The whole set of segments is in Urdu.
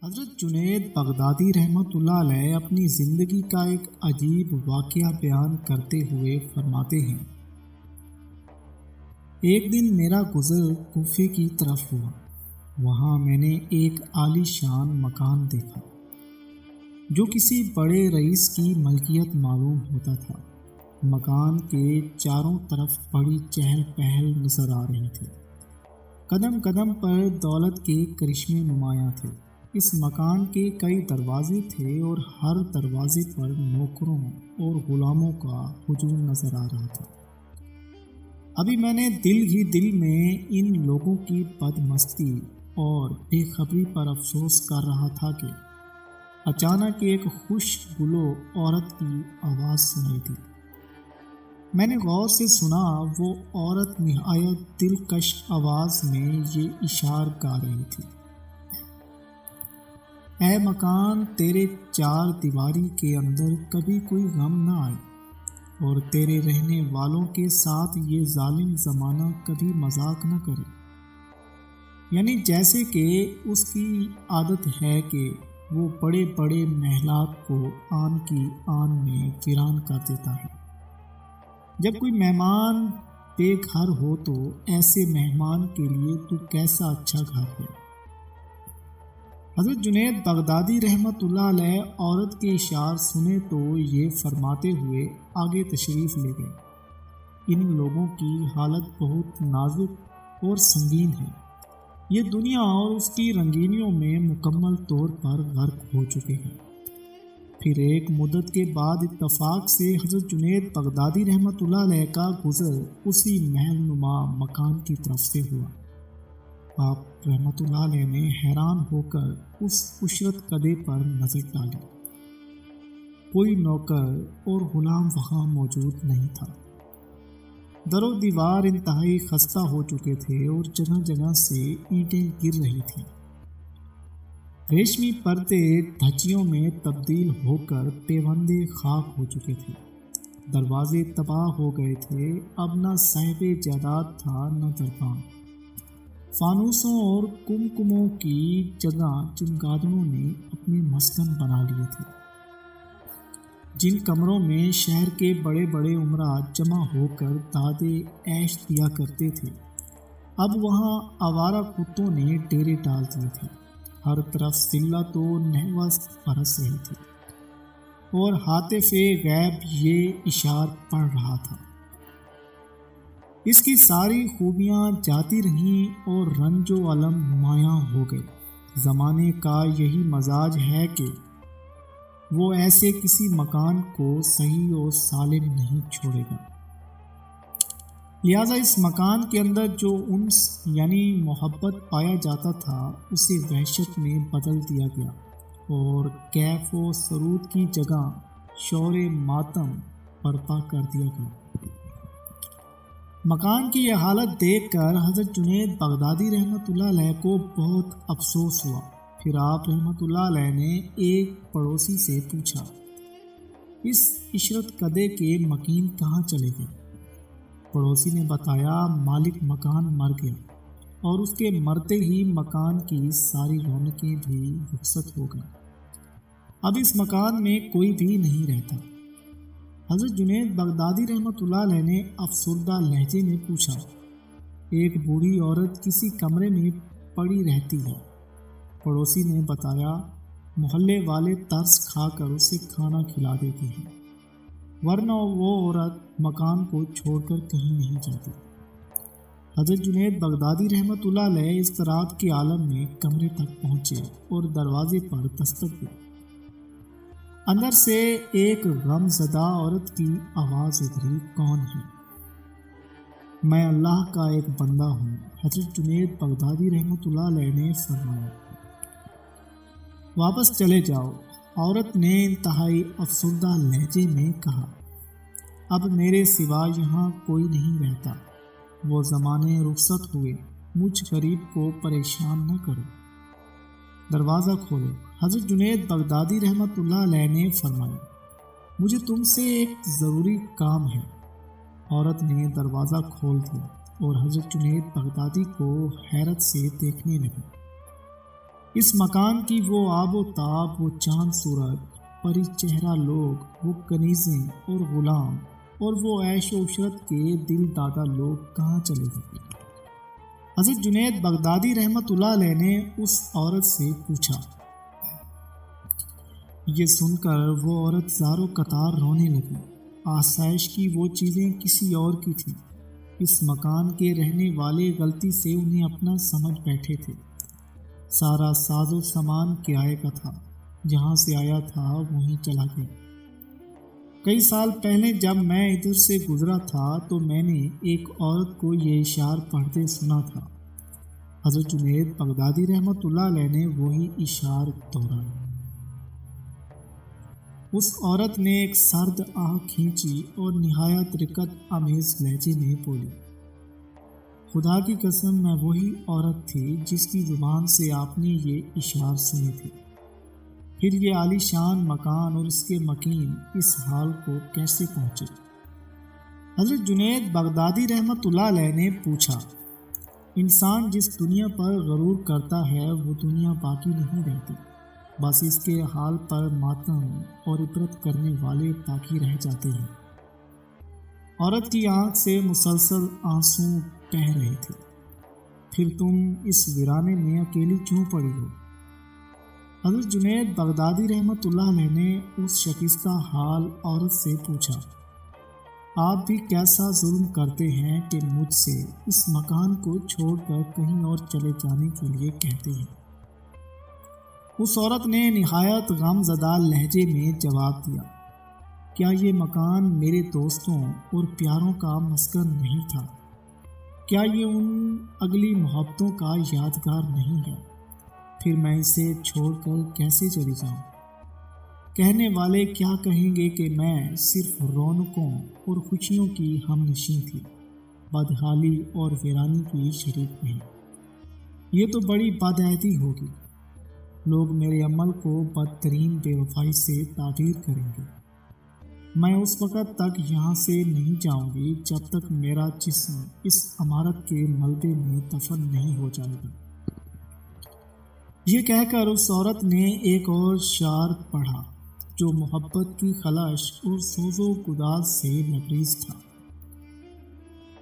حضرت جنید بغدادی رحمۃ اللہ علیہ اپنی زندگی کا ایک عجیب واقعہ بیان کرتے ہوئے فرماتے ہیں، ایک دن میرا گزر کوفے کی طرف ہوا۔ وہاں میں نے ایک عالی شان مکان دیکھا جو کسی بڑے رئیس کی ملکیت معلوم ہوتا تھا۔ مکان کے چاروں طرف بڑی چہل پہل نظر آ رہی تھی۔ قدم قدم پر دولت کے کرشمے نمایاں تھے۔ اس مکان کے کئی دروازے تھے اور ہر دروازے پر نوکروں اور غلاموں کا ہجوم نظر آ رہا تھا۔ ابھی میں نے دل ہی دل میں ان لوگوں کی بدمستی اور بے خبری پر افسوس کر رہا تھا کہ اچانک ایک خوش گلو عورت کی آواز سنائی دی۔ میں نے غور سے سنا، وہ عورت نہایت دلکش آواز میں یہ اشعار گا رہی تھی: اے مکان، تیرے چار دیواری کے اندر کبھی کوئی غم نہ آئے، اور تیرے رہنے والوں کے ساتھ یہ ظالم زمانہ کبھی مذاق نہ کرے۔ یعنی جیسے کہ اس کی عادت ہے کہ وہ بڑے بڑے محلات کو آن کی آن میں ویران کر دیتا ہے۔ جب کوئی مہمان بے گھر ہو تو ایسے مہمان کے لیے تو کیسا اچھا گھر ہے۔ حضرت جنید بغدادی رحمۃ اللہ علیہ عورت کے اشعار سنے تو یہ فرماتے ہوئے آگے تشریف لے گئے: ان لوگوں کی حالت بہت نازک اور سنگین ہے۔ یہ دنیا اور اس کی رنگینیوں میں مکمل طور پر غرق ہو چکے ہیں۔ پھر ایک مدت کے بعد اتفاق سے حضرت جنید بغدادی رحمۃ اللہ علیہ کا گزر اسی محل نما مکان کی طرف سے ہوا۔ آپ رحمۃ اللہ علیہ نے حیران ہو کر اس عشرت کدے پر نظر ڈالی۔ کوئی نوکر اور غلام وہاں موجود نہیں تھا۔ در و دیوار انتہائی خستہ ہو چکے تھے اور جگہ جگہ سے اینٹیں گر رہی تھیں۔ ریشمی پردے دھچیوں میں تبدیل ہو کر پیوندے خاک ہو چکے تھے۔ دروازے تباہ ہو گئے تھے۔ اب نہ صاحب جائیداد تھا نہ دربان۔ فانوسوں اور کمکموں کی جگہ چمگادڑوں نے اپنے مسکن بنا لیے تھے۔ جن کمروں میں شہر کے بڑے بڑے امراء جمع ہو کر دادے عیش دیا کرتے تھے، اب وہاں آوارہ کتوں نے ڈیرے ڈال دیے تھے۔ ہر طرف ذلت و نحوست برس رہی تھی، اور ہاتف غیب یہ اشعار پڑھ رہا تھا: اس کی ساری خوبیاں جاتی رہیں اور رنج و الم نمایاں ہو گئے۔ زمانے کا یہی مزاج ہے کہ وہ ایسے کسی مکان کو صحیح و سالم نہیں چھوڑے گا۔ لہٰذا اس مکان کے اندر جو انس یعنی محبت پایا جاتا تھا، اسے وحشت میں بدل دیا گیا، اور کیف و سرود کی جگہ شور ماتم برپا کر دیا گیا۔ مکان کی یہ حالت دیکھ کر حضرت جنید بغدادی رحمۃ اللہ علیہ کو بہت افسوس ہوا۔ پھر آپ رحمۃ اللہ علیہ نے ایک پڑوسی سے پوچھا: اس عشرت کدے کے مکین کہاں چلے گئے؟ پڑوسی نے بتایا: مالک مکان مر گیا، اور اس کے مرتے ہی مکان کی ساری رونقیں بھی رخصت ہو گئیں۔ اب اس مکان میں کوئی بھی نہیں رہتا۔ حضرت جنید بغدادی رحمۃ اللہ علیہ نے افسردہ لہجے میں پوچھا: ایک بوڑھی عورت کسی کمرے میں پڑی رہتی ہے۔ پڑوسی نے بتایا: محلے والے ترس کھا کر اسے کھانا کھلا دیتے ہیں، ورنہ وہ عورت مکان کو چھوڑ کر کہیں نہیں جاتی۔ حضرت جنید بغدادی رحمۃ اللہ علیہ اضطراب کے عالم میں کمرے تک پہنچے اور دروازے پر دستک دی۔ اندر سے ایک غم زدہ عورت کی آواز اتری: کون ہے؟ میں اللہ کا ایک بندہ ہوں، حضرت جنید بغدادی رحمۃ اللہ علیہ نے فرمایا۔ واپس چلے جاؤ۔ عورت نے انتہائی افسردہ لہجے میں کہا: اب میرے سوا یہاں کوئی نہیں رہتا۔ وہ زمانے رخصت ہوئے، مجھ غریب کو پریشان نہ کرو۔ دروازہ کھولو۔ حضرت جنید بغدادی رحمۃ اللہ علیہ نے فرمایا: مجھے تم سے ایک ضروری کام ہے۔ عورت نے دروازہ کھول دیا اور حضرت جنید بغدادی کو حیرت سے دیکھنے لگی۔ اس مکان کی وہ آب و تاب، وہ چاند سورج، پری چہرہ لوگ، وہ کنیزیں اور غلام، اور وہ عیش و عشرت کے دل دادا لوگ کہاں چلے گئے؟ حضرت جنید بغدادی رحمۃ اللہ علیہ نے اس عورت سے پوچھا۔ یہ سن کر وہ عورت زار و قطار رونے لگی۔ آسائش کی وہ چیزیں کسی اور کی تھیں۔ اس مکان کے رہنے والے غلطی سے انہیں اپنا سمجھ بیٹھے تھے۔ سارا ساز و سامان کرائے کا تھا، جہاں سے آیا تھا وہیں چلا گیا۔ کئی سال پہلے جب میں ادھر سے گزرا تھا تو میں نے ایک عورت کو یہ اشعار پڑھتے سنا تھا۔ حضرت جنید بغدادی رحمۃ اللہ علیہ نے وہی اشعار دہرائے۔ اس عورت نے ایک سرد آہ کھینچی اور نہایت رقت آمیز لہجے میں بولی، خدا کی قسم میں وہی عورت تھی جس کی زبان سے آپ نے یہ اشعار سنے تھے۔ پھر یہ عالی شان مکان اور اس کے مکین اس حال کو کیسے پہنچے؟ حضرت جنید بغدادی رحمۃ اللہ علیہ نے پوچھا، انسان جس دنیا پر غرور کرتا ہے وہ دنیا باقی نہیں رہتی، بس اس کے حال پر ماتم اور عبرت کرنے والے باقی رہ جاتے ہیں۔ عورت کی آنکھ سے مسلسل آنسو بہہ رہے تھے۔ پھر تم اس ویرانے میں اکیلی کیوں پڑی ہو؟ حضرت جنید بغدادی رحمۃ اللہ علیہ نے اس شکستہ حال عورت سے پوچھا، آپ بھی کیسا ظلم کرتے ہیں کہ مجھ سے اس مکان کو چھوڑ کر کہیں اور چلے جانے کے لیے کہتے ہیں؟ اس عورت نے نہایت غم زدہ لہجے میں جواب دیا، کیا یہ مکان میرے دوستوں اور پیاروں کا مسکن نہیں تھا؟ کیا یہ ان اگلی محبتوں کا یادگار نہیں ہے؟ پھر میں اسے چھوڑ کر کیسے چلی جاؤں؟ کہنے والے کیا کہیں گے کہ میں صرف رونقوں اور خوشیوں کی ہم نشیں تھی، بدحالی اور ویرانی کی شریک نہیں۔ یہ تو بڑی بدعہدی ہوگی۔ لوگ میرے عمل کو بدترین بے وفائی سے تعبیر کریں گے۔ میں اس وقت تک یہاں سے نہیں جاؤں گی جب تک میرا جسم اس عمارت کے ملبے میں دفن نہیں ہو جائے گا۔ یہ کہہ کر اس عورت نے ایک اور شعر پڑھا جو محبت کی خلش اور سوز و گداز سے لبریز تھا۔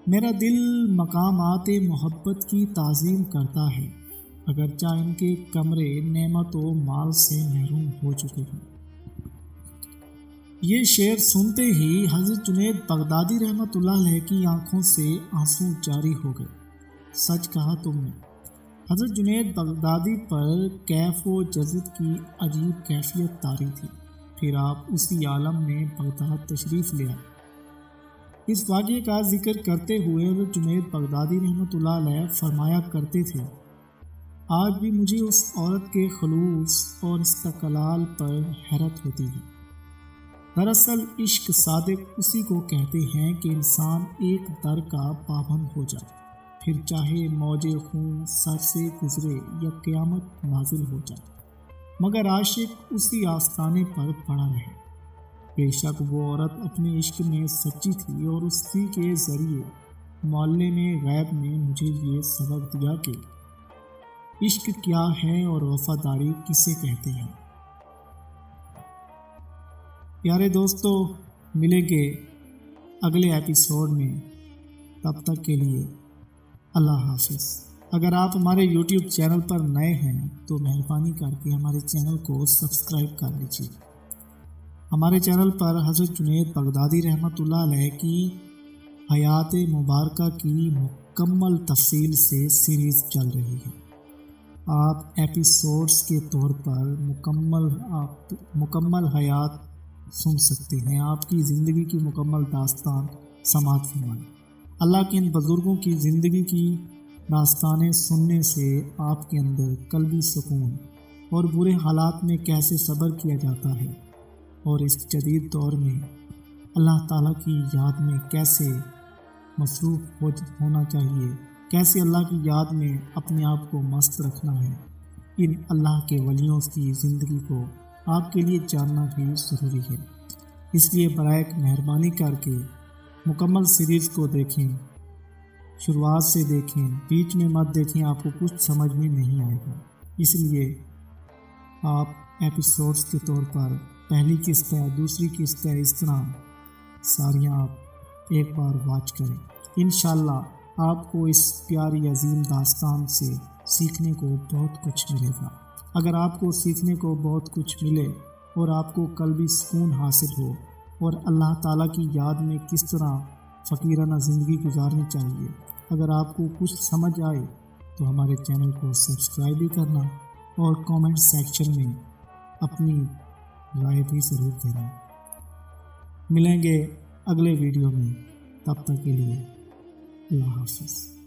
میرا دل مقامات محبت کی تعظیم کرتا ہے، اگرچہ ان کے کمرے نعمت و مال سے محروم ہو چکے ہیں۔ یہ شعر سنتے ہی حضرت جنید بغدادی رحمۃ اللہ علیہ کی آنکھوں سے آنسو جاری ہو گئے۔ سچ کہا تم نے۔ حضرت جنید بغدادی پر کیف و جذب کی عجیب کیفیت طاری تھی۔ پھر آپ اسی عالم میں بغداد تشریف لے آئے۔ اس واقعے کا ذکر کرتے ہوئے حضرت جنید بغدادی رحمۃ اللہ علیہ فرمایا کرتے تھے، آج بھی مجھے اس عورت کے خلوص اور استقلال پر حیرت ہوتی ہے۔ دراصل عشق صادق اسی کو کہتے ہیں کہ انسان ایک در کا پابند ہو جائے، پھر چاہے موج خون سر سے گزرے یا قیامت نازل ہو جائے، مگر عاشق اسی آستانے پر پڑا رہے۔ بے شک وہ عورت اپنے عشق میں سچی تھی اور اسی کے ذریعے معلم غیب نے مجھے یہ سبق دیا کہ عشق کیا ہے اور وفاداری کسے کہتے ہیں۔ پیارے دوستو، ملیں گے اگلے ایپیسوڈ میں، تب تک کے لیے اللہ حافظ۔ اگر آپ ہمارے یوٹیوب چینل پر نئے ہیں تو مہربانی کر کے ہمارے چینل کو سبسکرائب کر لیجیے۔ ہمارے چینل پر حضرت جنید بغدادی رحمۃ اللہ علیہ کی حیات مبارکہ کی مکمل تفصیل سے سیریز چل رہی ہے۔ آپ ایپیسوڈز کے طور پر مکمل حیات سن سکتے ہیں، آپ کی زندگی کی مکمل داستان سماعت فرمائیں۔ اللہ کے ان بزرگوں کی زندگی کی داستانیں سننے سے آپ کے اندر قلبی سکون اور برے حالات میں کیسے صبر کیا جاتا ہے، اور اس جدید دور میں اللہ تعالیٰ کی یاد میں کیسے مصروف ہونا چاہیے، کیسے اللہ کی یاد میں اپنے آپ کو مست رکھنا ہے، ان اللہ کے ولیوں کی زندگی کو آپ کے لیے جاننا بھی ضروری ہے۔ اس لیے برائے مہربانی کر کے مکمل سیریز کو دیکھیں، شروعات سے دیکھیں، بیچ میں مت دیکھیں، آپ کو کچھ سمجھ میں نہیں آئے گا۔ اس لیے آپ ایپیسوڈز کے طور پر پہلی قسط ہے، دوسری قسط ہے، اس طرح ساریاں آپ ایک بار واچ کریں۔ انشاءاللہ آپ کو اس پیاری عظیم داستان سے سیکھنے کو بہت کچھ ملے گا۔ اگر آپ کو سیکھنے کو بہت کچھ ملے اور آپ کو قلبی سکون حاصل ہو اور اللہ تعالیٰ کی یاد میں کس طرح فقیرانہ زندگی گزارنی چاہیے، اگر آپ کو کچھ سمجھ آئے تو ہمارے چینل کو سبسکرائب بھی کرنا اور کامنٹ سیکشن میں اپنی رائے بھی ضرور دینا۔ ملیں گے اگلے ویڈیو میں، تب تک کے لیے اللہ حافظ۔